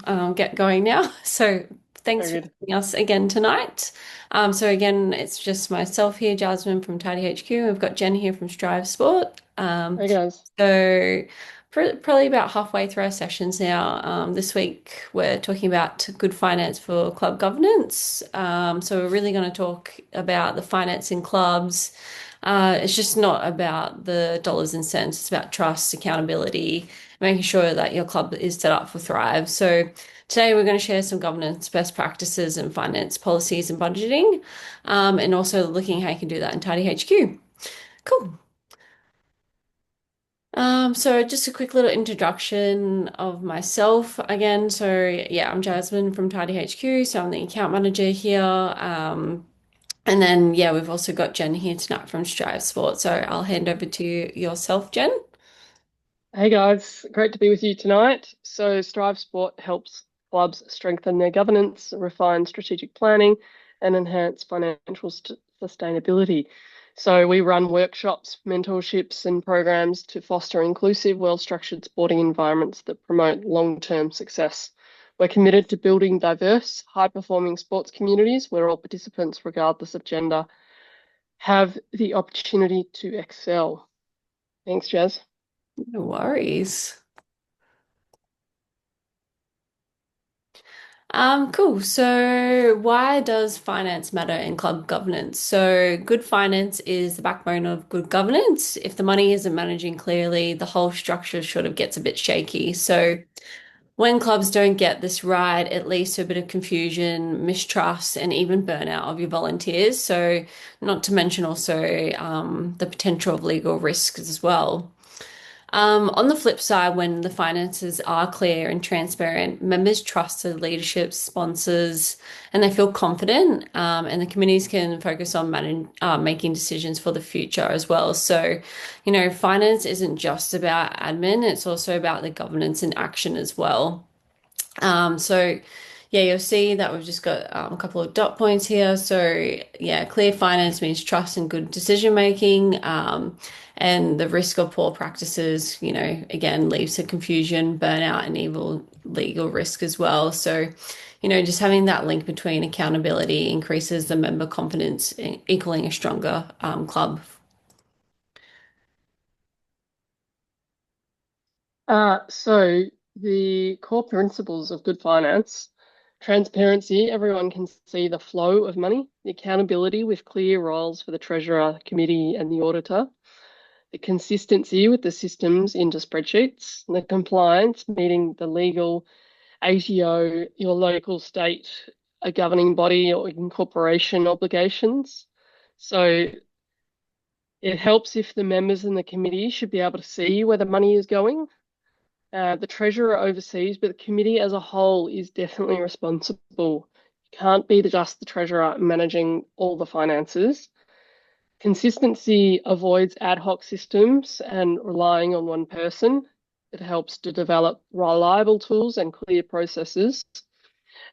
we'll get going now. So thanks Very for good. joining us again tonight. So again, it's just myself here, Jasmine from TidyHQ. We've got Jen here from Strive Sport. Hey guys. So probably about halfway through our sessions now. This week we're talking about good finance for club governance. So we're really going to talk about the finance in clubs. It's just not about the dollars and cents. It's about trust, accountability, making sure that your club is set up for Thrive. So today we're going to share some governance best practices and finance policies and budgeting, and also looking how you can do that in Tidy HQ. Cool. So just a quick little introduction of myself again. So yeah, I'm Jasmine from Tidy HQ. So I'm the account manager here. And then yeah, we've also got Jen here tonight from Strive Sport. So I'll hand over to yourself, Jen. Hey guys, great to be with you tonight. So Strive Sport helps clubs strengthen their governance, refine strategic planning, and enhance financial sustainability. So we run workshops, mentorships, and programs to foster inclusive, well-structured sporting environments that promote long-term success. We're committed to building diverse, high-performing sports communities where all participants, regardless of gender, have the opportunity to excel. Thanks, Jazz. No worries. Cool. So, why does finance matter in club governance? So, good finance is the backbone of good governance. If the money isn't managing clearly, the whole structure sort of gets a bit shaky. So, when clubs don't get this right, it leads to a bit of confusion, mistrust, and even burnout of your volunteers. So, not to mention also the potential of legal risks as well. On the flip side, when the finances are clear and transparent, members trust the leadership, sponsors, and they feel confident. And the committees can focus on making decisions for the future as well. So, finance isn't just about admin, it's also about the governance and action as well. So yeah, you'll see that we've just got a couple of dot points here. So yeah, clear finance means trust and good decision making. And the risk of poor practices, again, leads to confusion, burnout, and evil legal risk as well. So, just having that link between accountability increases the member confidence, equaling a stronger club. So the core principles of good finance, transparency, everyone can see the flow of money, the accountability with clear roles for the treasurer, committee, and the auditor, the consistency with the systems into spreadsheets, and the compliance, meeting the legal ATO, your local state, a governing body or incorporation obligations. So it helps if the members in the committee should be able to see where the money is going. The treasurer oversees, but the committee as a whole is definitely responsible. You can't be just the treasurer managing all the finances. Consistency avoids ad hoc systems and relying on one person. It helps to develop reliable tools and clear processes.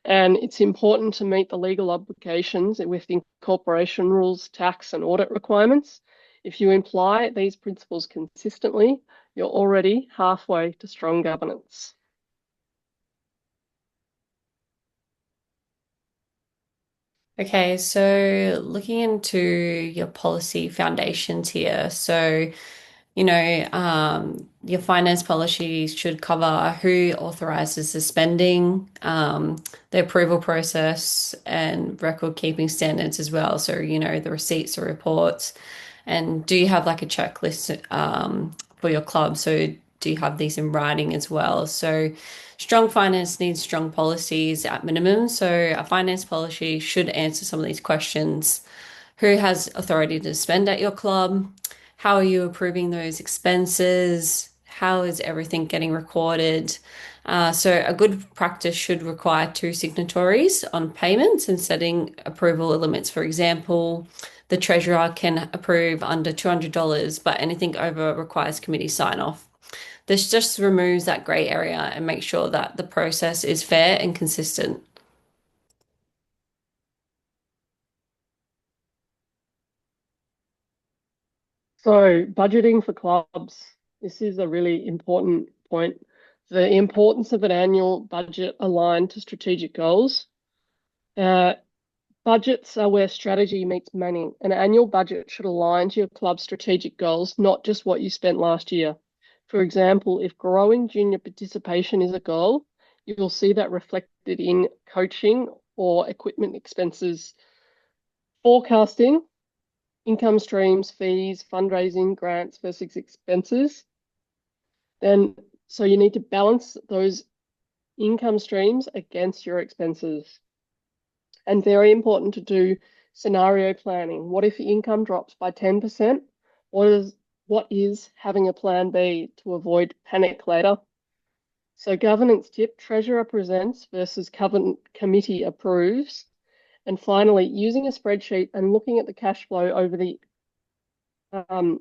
And it's important to meet the legal obligations with incorporation rules, tax, and audit requirements. If you imply these principles consistently, you're already halfway to strong governance. Okay, so looking into your policy foundations here. So, your finance policy should cover who authorizes the spending, the approval process, and record keeping standards as well. So, the receipts or reports. And do you have like a checklist for your club? So, do you have these in writing as well? So, strong finance needs strong policies at minimum. So, a finance policy should answer some of these questions. Who has authority to spend at your club? How are you approving those expenses? How is everything getting recorded? So, a good practice should require two signatories on payments and setting approval limits. For example, the treasurer can approve under $200, but anything over requires committee sign off. This just removes that grey area and makes sure that the process is fair and consistent. So, budgeting for clubs, this is a really important point. The importance of an annual budget aligned to strategic goals. Uh, Budgets are where strategy meets money. An annual budget should align to your club's strategic goals, not just what you spent last year. For example, if growing junior participation is a goal, you'll see that reflected in coaching or equipment expenses, forecasting, income streams, fees, fundraising, grants versus expenses. Then, so you need to balance those income streams against your expenses. And very important to do scenario planning. What if the income drops by 10%? What is having a plan B to avoid panic later? So governance tip, treasurer presents versus covenant committee approves. And finally, using a spreadsheet and looking at the cash flow over the um,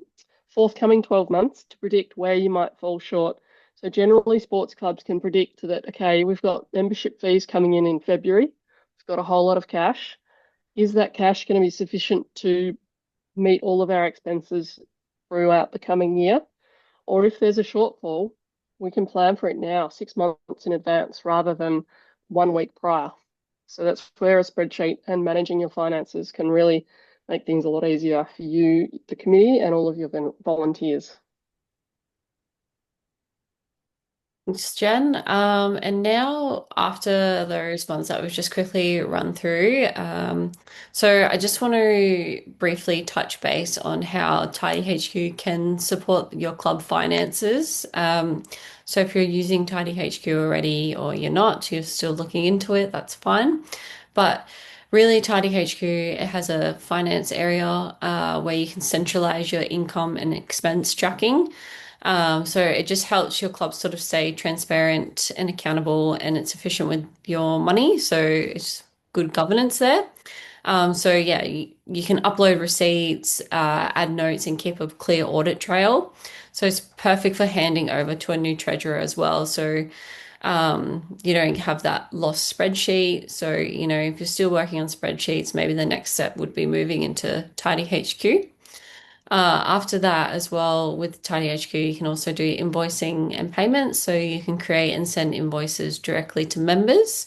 forthcoming 12 months to predict where you might fall short. So generally, sports clubs can predict that, okay, we've got membership fees coming in February. We've got a whole lot of cash. Is that cash going to be sufficient to meet all of our expenses throughout the coming year? Or if there's a shortfall, we can plan for it now, 6 months in advance, rather than 1 week prior. So that's where a spreadsheet and managing your finances can really make things a lot easier for you, the committee, and all of your volunteers. Thanks, Jen. And now, after those ones that we've just quickly run through, so I just want to briefly touch base on how TidyHQ can support your club finances. So if you're using TidyHQ already or you're not, you're still looking into it, that's fine. But really, TidyHQ, it has a finance area where you can centralize your income and expense tracking. So it just helps your club sort of stay transparent and accountable, and it's efficient with your money. So it's good governance there. So yeah, you can upload receipts, add notes, and keep a clear audit trail. So it's perfect for handing over to a new treasurer as well. So you don't have that lost spreadsheet. So, if you're still working on spreadsheets, maybe the next step would be moving into TidyHQ. After that, as well, with TidyHQ, you can also do invoicing and payments. So you can create and send invoices directly to members.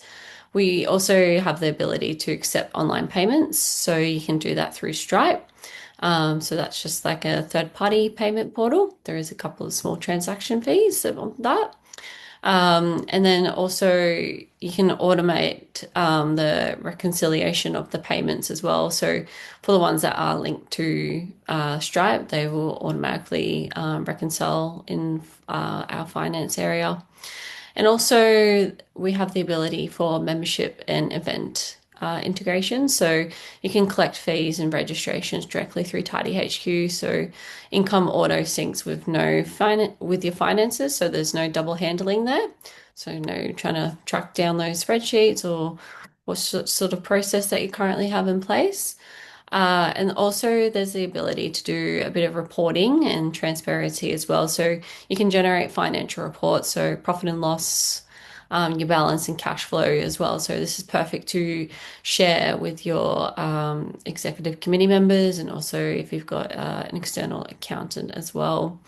We also have the ability to accept online payments. So you can do that through Stripe. So that's just like a third-party payment portal. There is a couple of small transaction fees on that. And then also you can automate the reconciliation of the payments as well. So for the ones that are linked to Stripe, they will automatically reconcile in our finance area. And also, we have the ability for membership and event integration. So you can collect fees and registrations directly through TidyHQ. So income auto syncs with with your finances. So there's no double handling there. So no trying to track down those spreadsheets or what sort of process that you currently have in place. And also, there's the ability to do a bit of reporting and transparency as well. So you can generate financial reports, so profit and loss, your balance and cash flow as well. So this is perfect to share with your executive committee members, and also if you've got an external accountant as well.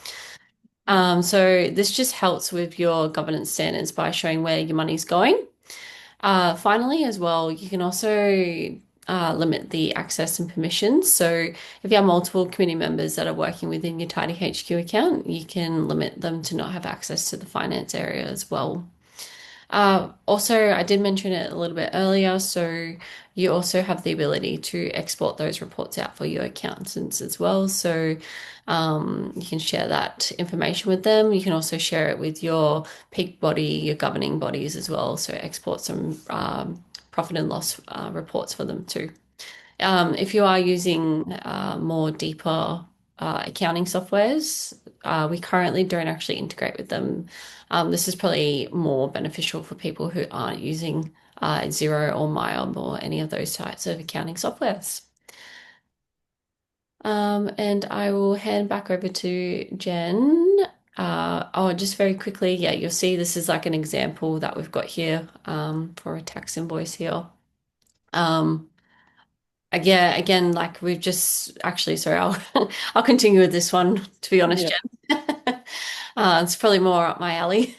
So this just helps with your governance standards by showing where your money's going. Finally, as well, you can also limit the access and permissions. So if you have multiple committee members that are working within your TidyHQ account, you can limit them to not have access to the finance area as well. Also, I did mention it a little bit earlier, so you also have the ability to export those reports out for your accountants as well. So you can share that information with them. You can also share it with your peak body, your governing bodies as well. So export some profit and loss reports for them too. If you are using more deeper accounting softwares, we currently don't actually integrate with them. This is probably more beneficial for people who aren't using Xero or MYOB or any of those types of accounting softwares. And I will hand back over to Jen. Oh, just very quickly, yeah, you'll see this is like an example that we've got here for a tax invoice here. Um, yeah, again, like we've just actually, sorry, I'll I'll continue with this one to be honest, Yeah. Jen. It's probably more up my alley.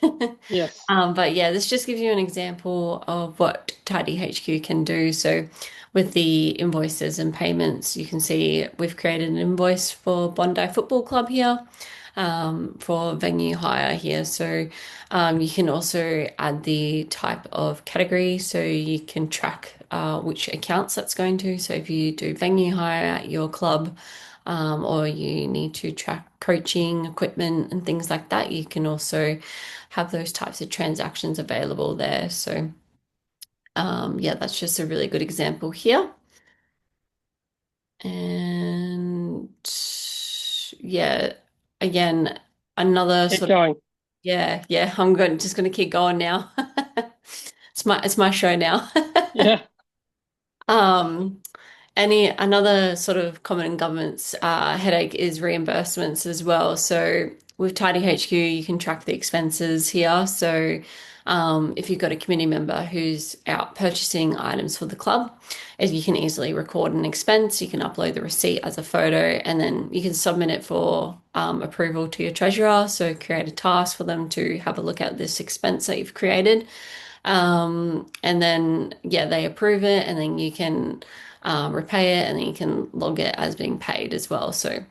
Yes. But yeah, this just gives you an example of what TidyHQ can do. So with the invoices and payments, you can see we've created an invoice for Bondi Football Club here, for venue hire here. So you can also add the type of category so you can track which accounts that's going to. So if you do venue hire at your club, or you need to track coaching equipment and things like that, you can also have those types of transactions available there. So, yeah, that's just a really good example here. And yeah, again, another Keep sort of, going. yeah, I'm going just going to keep going now. It's my show now. Yeah. Um, another sort of common government's headache is reimbursements as well. So with Tidy HQ, you can track the expenses here. So if you've got a committee member who's out purchasing items for the club, as you can easily record an expense, you can upload the receipt as a photo, and then you can submit it for approval to your treasurer. So create a task for them to have a look at this expense that you've created. And then, yeah, they approve it, and then you can repay it, and then you can log it as being paid as well. So,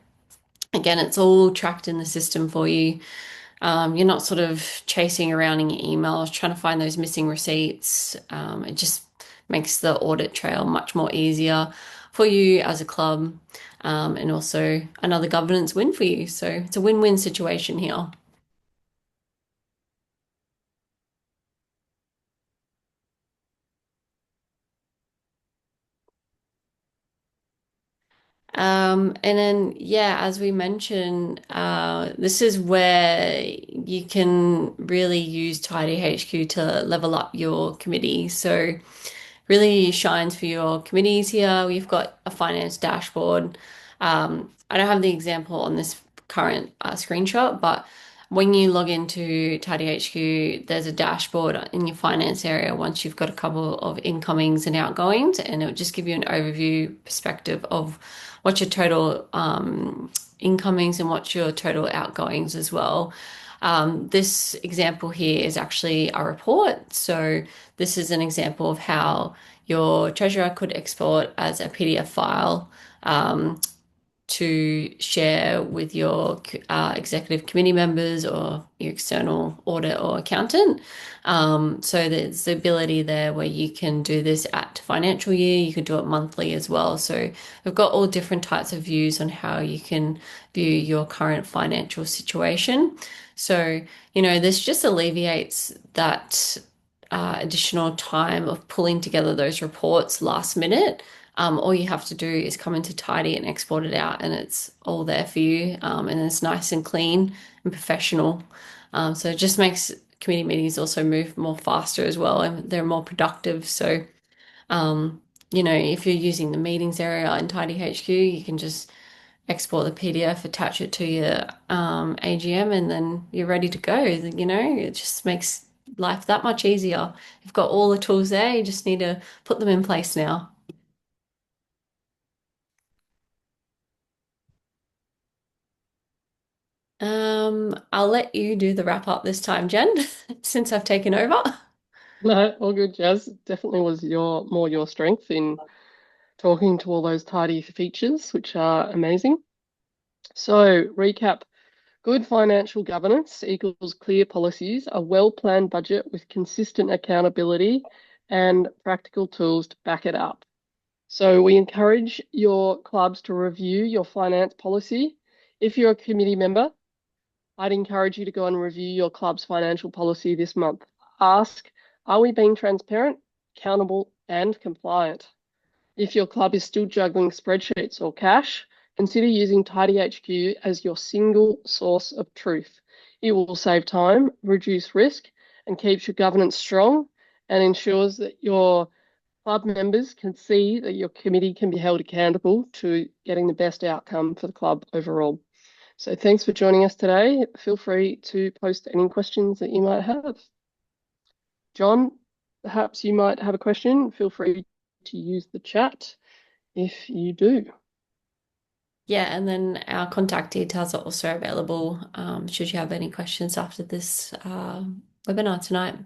again, it's all tracked in the system for you. You're not sort of chasing around in your emails trying to find those missing receipts. It just makes the audit trail much more easier for you as a club, and also another governance win for you. So, it's a win-win situation here. And then, yeah, as we mentioned, this is where you can really use Tidy HQ to level up your committee. So, really shines for your committees here. We've got a finance dashboard. I don't have the example on this current screenshot, but when you log into Tidy HQ, there's a dashboard in your finance area once you've got a couple of incomings and outgoings, and it will just give you an overview perspective of what's your total incomings and what's your total outgoings as well. This example here is actually a report. So this is an example of how your treasurer could export as a PDF file, to share with your executive committee members or your external audit or accountant. So there's the ability there where you can do this at financial year, you could do it monthly as well. So we've got all different types of views on how you can view your current financial situation. So, this just alleviates that additional time of pulling together those reports last minute. All you have to do is come into Tidy and export it out, and it's all there for you. And it's nice and clean and professional. So it just makes committee meetings also move more faster as well, and they're more productive. So, if you're using the meetings area in Tidy HQ, you can just export the PDF, attach it to your AGM, and then you're ready to go. It just makes life that much easier. You've got all the tools there, you just need to put them in place now. I'll let you do the wrap up this time, Jen, since I've taken over. No, all good, Jazz. Definitely was your strength in talking to all those tidy features, which are amazing. So, recap. Good financial governance equals clear policies, a well-planned budget with consistent accountability, and practical tools to back it up. So we encourage your clubs to review your finance policy. If you're a committee member, I'd encourage you to go and review your club's financial policy this month. Ask, are we being transparent, accountable, and compliant? If your club is still juggling spreadsheets or cash, consider using TidyHQ as your single source of truth. It will save time, reduce risk, and keeps your governance strong and ensures that your club members can see that your committee can be held accountable to getting the best outcome for the club overall. So thanks for joining us today. Feel free to post any questions that you might have. John, perhaps you might have a question. Feel free to use the chat if you do. Yeah, and then our contact details are also available should you have any questions after this webinar tonight.